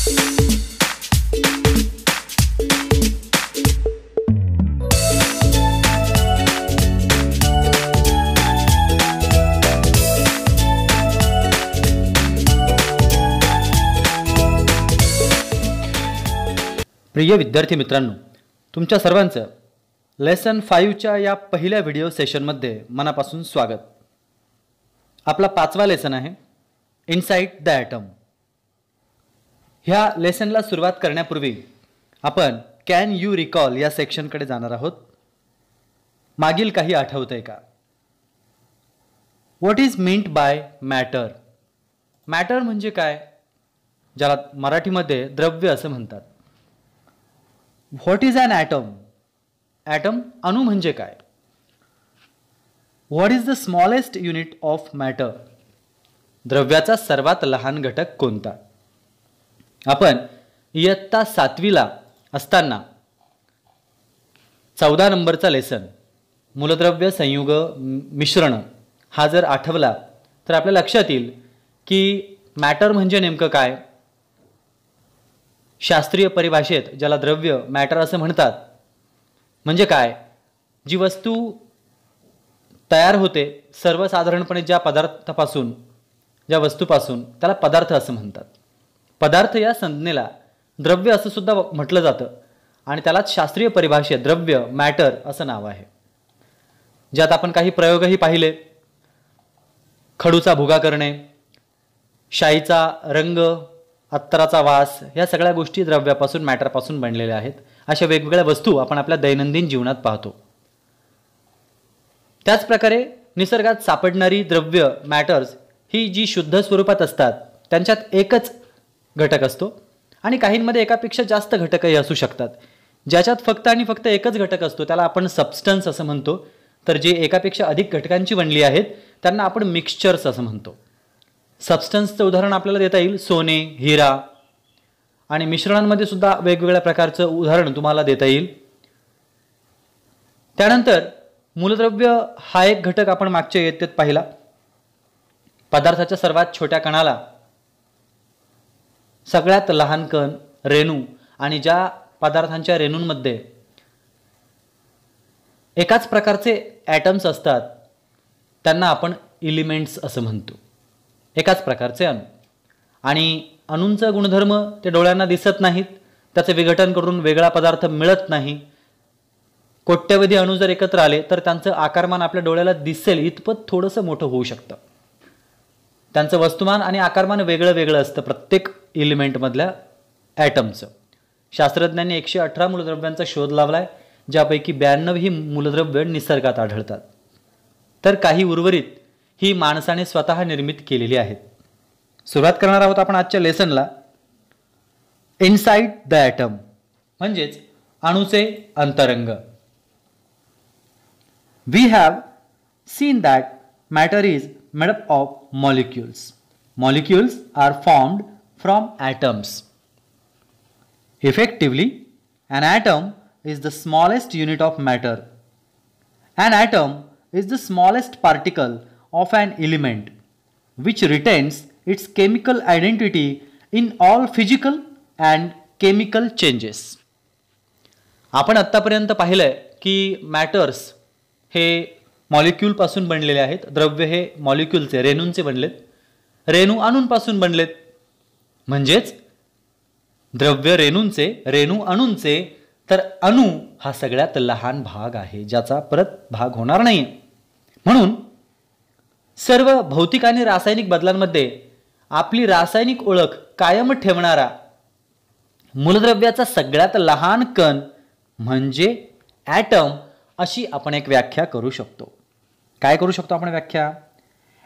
प्रिय विद्यार्थी मित्रांनो, तुमच्या सर्वांचं लेसन 5च्या या पहिल्या व्हिडिओ सेशनमध्ये मनापासून स्वागत। आपला 5वा लेसन आहे इनसाइड द ॲटम। ह्या लेसनला सुरुवात करण्यापूर्वी आपण कॅन यू रिकॉल या सेक्शनकडे जाणार आहोत। मागील काही आठवतंय का? What is meant by matter? Matter म्हणजे काय, ज्याला मराठीमध्ये द्रव्य असं म्हणतात। What is an atom? Atom अणू म्हणजे काय? What is the smallest unit of matter? द्रव्याचा सर्वात लहान घटक कोणता? आपण इयत्ता 7वीला असताना 14 नंबरचा लेसन मूलद्रव्य संयुग मिश्रण हा जर आठवला तर आपल्या लक्षात येईल की मॅटर म्हणजे नेमकं काय। शास्त्रीय परिभाषेत ज्याला द्रव्य मॅटर असं म्हणतात म्हणजे काय, जी वस्तू तयार होते सर्वसाधारणपणे ज्या पदार्थापासून, ज्या वस्तूपासून, त्याला पदार्थ असं म्हणतात। पदार्थ या संज्ञेला द्रव्य असं सुद्धा म्हटलं जातं आणि त्यालाच शास्त्रीय परिभाषेत द्रव्य मॅटर असं नाव आहे। ज्यात आपण काही प्रयोगही पाहिले, खडूचा भुगा करणे, शाईचा रंग, अत्तराचा वास, या सगळ्या गोष्टी द्रव्यापासून मॅटरपासून बनलेल्या आहेत। अशा वेगवेगळ्या वस्तू आपण आपल्या दैनंदिन जीवनात पाहतो। त्याच प्रकारे निसर्गात सापडणारी द्रव्य मॅटर्स ही जी शुद्ध स्वरूपात असतात त्यांच्यात एकच घटक असतो आणि काहींमध्ये एकापेक्षा जास्त घटकही असू शकतात। ज्याच्यात फक्त आणि फक्त एकच घटक असतो त्याला आपण सबस्टन्स असं म्हणतो, तर जे एकापेक्षा अधिक घटकांची बनली आहेत त्यांना आपण मिक्सचर्स असं म्हणतो। सबस्टन्सचं उदाहरण आपल्याला देता येईल सोने, हिरा, आणि मिश्रणांमध्ये सुद्धा वेगवेगळ्या प्रकारचं उदाहरण तुम्हाला देता येईल। त्यानंतर मूलद्रव्य हा एक घटक आपण मागच्या इयत्तेत पाहिला। पदार्थाच्या सर्वात छोट्या कणाला सगळ्यात लहान कण रेणू, आणि ज्या पदार्थांच्या रेणूंमध्ये एकाच प्रकारचे ॲटम्स असतात त्यांना आपण एलिमेंट्स असं म्हणतो। एकाच प्रकारचे अणू, आणि अणूंचा गुणधर्म ते डोळ्यांना दिसत नाहीत, त्याचे विघटन करून वेगळा पदार्थ मिळत नाही। कोट्यवधी अणू जर एकत्र आले तर त्यांचं आकारमान आपल्या डोळ्याला दिसेल इतपत थोडंसं मोठं होऊ शकतं। त्यांचं वस्तुमान आणि आकारमान वेगळं वेगळं असतं प्रत्येक एलिमेंटमधल्या ॲटमचं। शास्त्रज्ञांनी 118 मूलद्रव्यांचा शोध लावलाय, ज्यापैकी 92 ही मूलद्रव्य निसर्गात आढळतात, तर काही उर्वरित ही माणसाने स्वतः निर्मित केलेली आहेत। सुरुवात करणार आहोत आपण आजच्या लेसनला इनसाइड द ॲटम म्हणजेच अणूचे अंतरंग। We have seen that matter is made up of molecules. Molecules are formed from atoms. Effectively, an atom is the smallest unit of matter. An atom is the smallest particle of an element which retains its chemical identity in all physical and chemical changes. आपण आत्तापर्यंत पाहिलंय की matters हे molecule पासून बनलेले आहेत। द्रव्य हे मॉलिक्यूलचे, रेणूंचे बनलेत, रेणू अणूंपासून बनलेत, म्हणजेच द्रव्य रेणूंचे, रेणू अणूंचे, तर अणू हा सगळ्यात लहान भाग आहे ज्याचा परत भाग होणार नाही। म्हणून सर्व भौतिक आणि रासायनिक बदलांमध्ये आपली रासायनिक ओळख कायम ठेवणारा मूलद्रव्याचा सगळ्यात लहान कण म्हणजे ॲटम अशी आपण एक व्याख्या करू शकतो। काय करू शकतो आपण व्याख्या?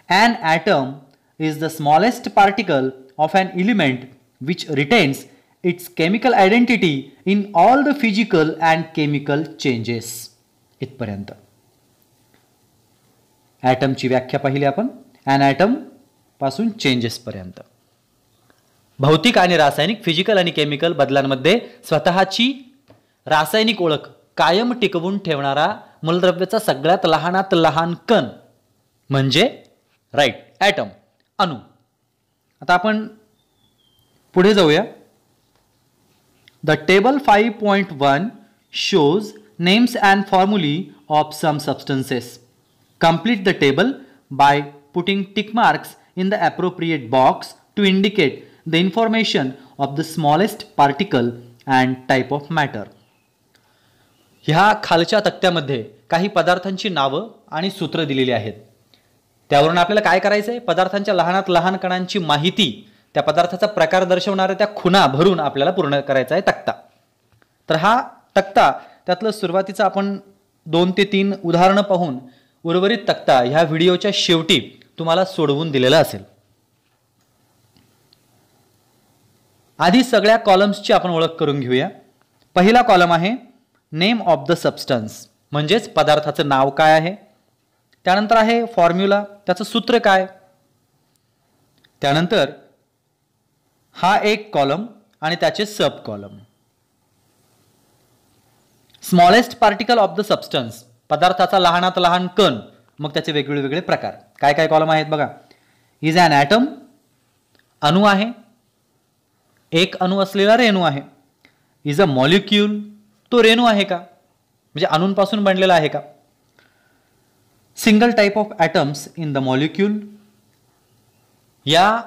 An atom is the smallest particle of an element which retains its chemical identity in all the physical and chemical changes. इथपर्यंत ॲटमची व्याख्या पाहिली आपण, an atom पासून चेंजेस पर्यंत। भौतिक आणि रासायनिक, फिजिकल आणि केमिकल बदलांमध्ये स्वतःची रासायनिक ओळख कायम टिकवून ठेवणारा मूलद्रव्याचा सगळ्यात लहानात लहान कण म्हणजे राईट ॲटम, अणू। आता आपण पुढे जाऊया The table 5.1 shows names and formulae of some substances. Complete the table by putting tick marks in the appropriate box to indicate the information of the smallest particle and type of matter. ह्या खालच्या तक्त्यामध्ये काही पदार्थांची नावं आणि सूत्र दिलेली आहेत. त्यावरून आपल्याला काय करायचं आहे, पदार्थांच्या लहानात लहान कणांची माहिती, त्या पदार्थाचा प्रकार दर्शवणाऱ्या त्या खुणा भरून आपल्याला पूर्ण करायचा आहे तक्ता. तर हा तक्ता त्यातलं सुरुवातीचं आपण 2 ते 3 उदाहरणं पाहून उर्वरित तक्ता ह्या व्हिडिओच्या शेवटी तुम्हाला सोडवून दिलेला असेल. आधी सगळ्या कॉलम्सची आपण ओळख करून घेऊया. पहिला कॉलम आहे नेम ऑफ द सबस्टन्स, म्हणजेच पदार्थाचं नाव काय आहे. त्यानंतर आहे फॉर्म्युला, त्याचं सूत्र काय. त्यानंतर हा एक कॉलम आणि त्याचे sub column. Smallest particle of the substance, पदार्थाचा लहानात लहान कण, मग त्याचे वेगवेगळे प्रकार. काय काय कॉलम आहेत बघा. इज ॲन ॲटम, अणू आहे, एक अणू असलेला रेणू आहे. इज अ मॉलिक्यूल, तो रेणू आहे का, म्हणजे अणूंपासून बनलेला आहे का. Single type of atoms in the molecule, या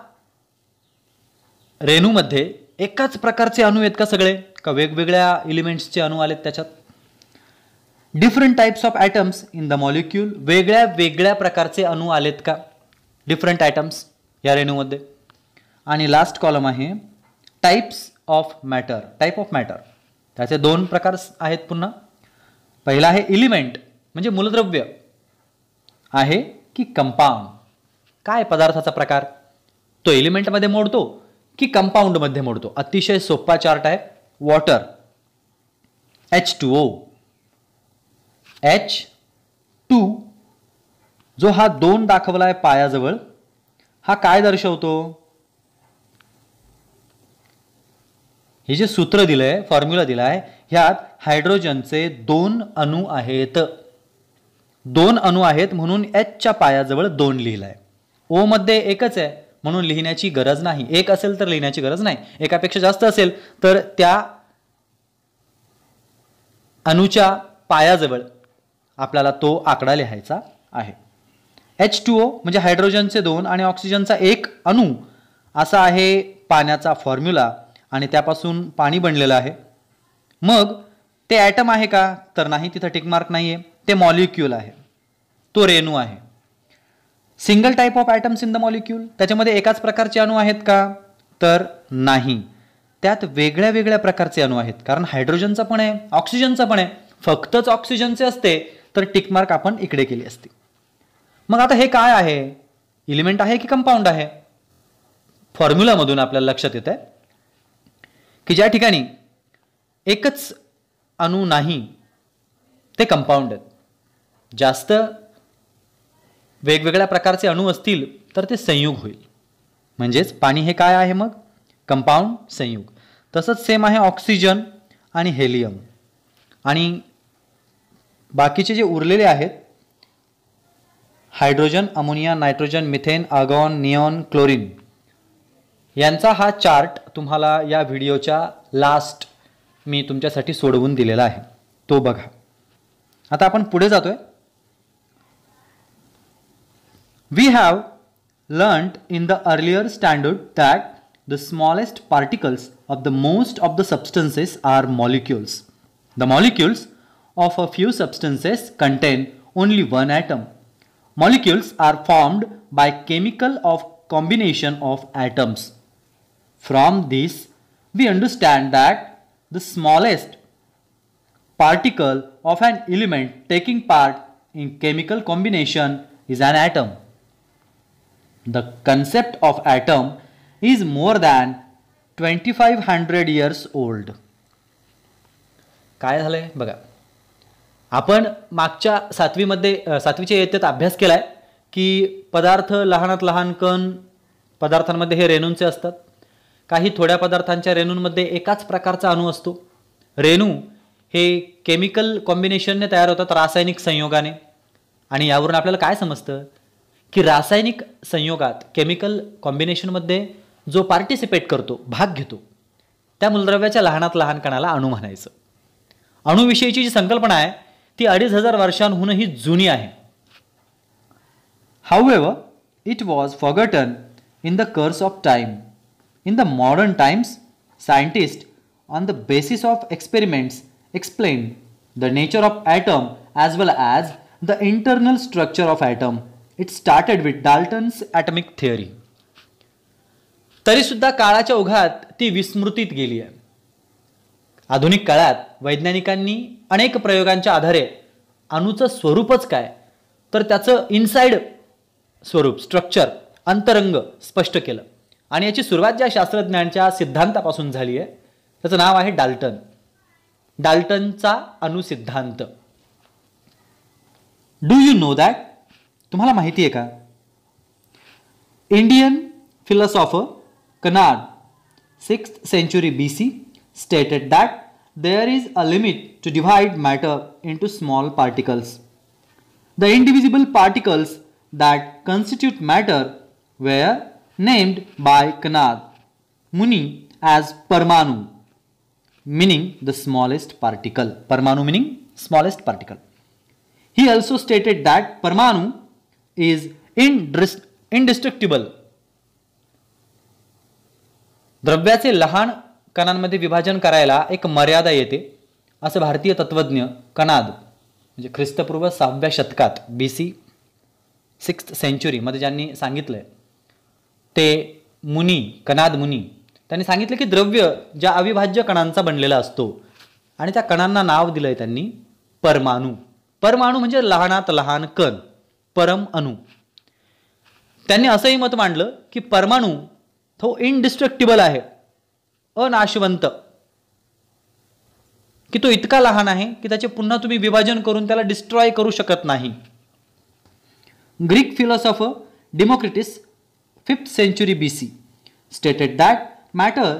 रेणूमध्ये एकाच प्रकारचे अणू आहेत का सगळे, का वेगवेगळ्या एलिमेंट्सचे अणू आलेत त्याच्यात. Different types of atoms in the molecule, वेगळ्या वेगळ्या प्रकारचे अणू आलेत का डिफरंट ॲटम्स या रेणूमध्ये. आणि लास्ट कॉलम आहे types of matter. Type of matter त्याचे 2 प्रकार आहेत पुन्हा. पहिला आहे एलिमेंट, म्हणजे मूलद्रव्य आहे की कंपाऊंड, काय पदार्थाचा प्रकार, तो एलिमेंटमध्ये मोडतो की कंपाऊंडमध्ये मोडतो. अतिशय सोपा चार्ट आहे. वॉटर H2O, H2 जो हा 2 दाखवला आहे पायाजवळ, हा काय दर्शवतो. हे जे सूत्र दिलंय, फॉर्म्युला दिलाय, ह्यात हायड्रोजनचे 2 अणू आहेत. 2 अणू आहेत म्हणून H च्या पायाजवळ 2 लिहिलाय. O मध्ये एकच आहे म्हणून लिहिण्याची गरज नाही. एक असेल तर लिहिण्याची गरज नाही. एकापेक्षा जास्त असेल तर त्या अणूच्या पायाजवळ आपल्याला तो आकडा लिहायचा आहे. H2O म्हणजे हायड्रोजनचे 2 आणि ऑक्सिजनचा 1 अणू, असा आहे पाण्याचा फॉर्म्युला आणि त्यापासून पाणी बनलेलं आहे. मग ते ॲटम आहे का, तर नाही, तिथं टिक मार्क नाहीये. ते मॉलिक्यूल आहे, तो रेणू आहे. Single type of atoms in the molecule, त्याच्यामध्ये एकाच प्रकारचे अणू आहेत का, तर नाही, त्यात वेगळ्या वेगळ्या प्रकारचे अणू आहेत. कारण हायड्रोजनचा पण आहे, ऑक्सिजनचा पण आहे. फक्तच ऑक्सिजनचे असते तर टिक मार्क आपण इकडे केली असती. मग आता हे काय आहे, एलिमेंट आहे की कंपाऊंड आहे. फॉर्म्युलामधून आपल्याला लक्षात येतं की ज्या ठिकाणी एकच अणू नाही ते कंपाऊंड आहेत. जास्त वेगवेगळ्या प्रकारचे अणू असतील तर ते संयुग होईल. म्हणजेच पाणी हे काय आहे मग, कंपाऊंड, संयुग. तसंच सेम आहे ऑक्सिजन आणि हेलियम. आणि बाकीचे जे उरलेले आहेत, hydrogen, ammonia, nitrogen, methane, argon, neon, chlorine, यांचा हा चार्ट तुम्हाला या व्हिडिओच्या लास्ट मी तुमच्यासाठी सोडवून दिलेला आहे, तो बघा. आता आपण पुढे जातोय. We have learnt in the earlier standard that the smallest particles of the most of the substances are molecules. The molecules of a few substances contain only one atom. Molecules are formed by chemical of combination of atoms. From this, we understand that the smallest particle of an element taking part in chemical combination is an atom. The concept of atom is more than 2500 years old. काय झालंय बघा. आपण मागच्या 7वीच्या इयत्तेत अभ्यास केलाय की पदार्थ लहानात लहान कण पदार्थांमध्ये हे रेणूंचे असतात. काही थोड्या पदार्थांच्या रेणूंमध्ये एकाच प्रकारचा अणू असतो. रेणू हे केमिकल कॉम्बिनेशनने तयार होतात, रासायनिक संयोगाने. आणि यावरून आपल्याला काय समजतं की रासायनिक संयोगात, केमिकल कॉम्बिनेशनमध्ये जो पार्टिसिपेट करतो, भाग घेतो, त्या मूलद्रव्याच्या लहानात लहान कणाला अणू म्हणायचं. अणुविषयीची जी संकल्पना आहे ती 2500 वर्षांहूनही जुनी आहे. However, it was forgotten in the course of time. In the modern times, scientists, on the basis of experiments, explained the nature of atom as well as the internal structure of atom. It started with Dalton's atomic theory. तरी सुद्धा काळाच्या ओघात ती विस्मृतीत गेली आहे. आधुनिक काळात वैज्ञानिकांनी अनेक प्रयोगांच्या आधारे अणूचं स्वरूपच काय तर त्याचं इनसाइड स्वरूप स्ट्रक्चर अंतरंग स्पष्ट केलं. आणि याची सुरुवात ज्या शास्त्रज्ञांच्या सिद्धांतापासून झाली आहे त्याचं नाव आहे डाल्टन. डाल्टनचा अणुसिद्धांत. Do you know that? तुम्हाला माहिती आहे का? Indian philosopher Kanad 6th century BC stated that there is a limit to divide matter into small particles. The indivisible particles that constitute matter were named by Kanad Muni as Parmanu, meaning the smallest particle. Parmanu meaning smallest particle. He also stated that Parmanu is indestructible. द्रव्याचे लहान कणांमध्ये विभाजन करायला एक मर्यादा येते असं भारतीय तत्वज्ञ कनाद म्हणजे ख्रिस्तपूर्व 6व्या शतकात BC 6th century मध्ये ज्यांनी सांगितलंय ते कनाद मुनी त्यांनी सांगितलं की द्रव्य ज्या अविभाज्य कणांचा बनलेला असतो आणि त्या कणांना नाव दिलंय त्यांनी परमाणू. परमाणू म्हणजे लहानात लहान कण, परम अणू. त्यांनी असंही मत मांडलं की परमाणू तो इनडिस्ट्रक्टिबल आहे, अनाशवंत, की तो इतका लहान आहे की त्याचे पुन्हा तुम्ही विभाजन करून त्याला डिस्ट्रॉय करू शकत नाही. Greek philosopher Democritus 5th century BC stated that matter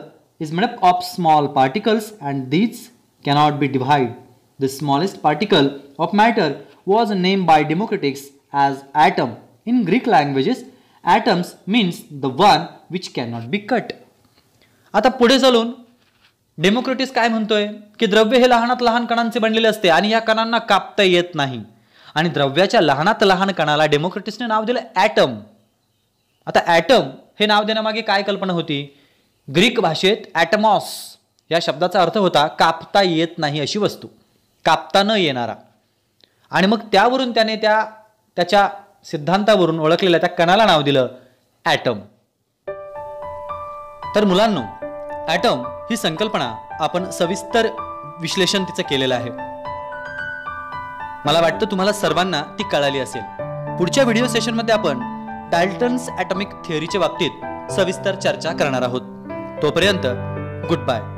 is made up of small particles and these cannot be divided. The smallest particle of matter was named by Democritus as atom. In Greek languages, atoms means the one which cannot be cut. आता पुढे चालून Democritus काय म्हणतोय की द्रव्य हे लहानात लहान कणांचे बनलेले असते आणि या कणांना कापता येत नाही. आणि द्रव्याच्या लहानात लहान कणाला डेमोक्रिटसने नाव दिलं ॲटम. आता ॲटम हे नाव देण्यामागे काय कल्पना होती? ग्रीक भाषेत ॲटमॉस या शब्दाचा अर्थ होता कापता येत नाही अशी वस्तू, कापता न येणारा. आणि मग त्यावरून त्याने त्याच्या सिद्धांतावरून ओळखलेल्या त्या कणाला नाव दिलं ॲटम. तर मुलांनो, ॲटम ही संकल्पना आपण सविस्तर विश्लेषण तिचं केलेलं आहे. मला वाटतं तुम्हाला सर्वांना ती कळाली असेल. पुढच्या व्हिडिओ सेशनमध्ये आपण डाल्टन्स ॲटॉमिक थिअरीच्या बाबतीत सविस्तर चर्चा करणार आहोत. तोपर्यंत गुड बाय.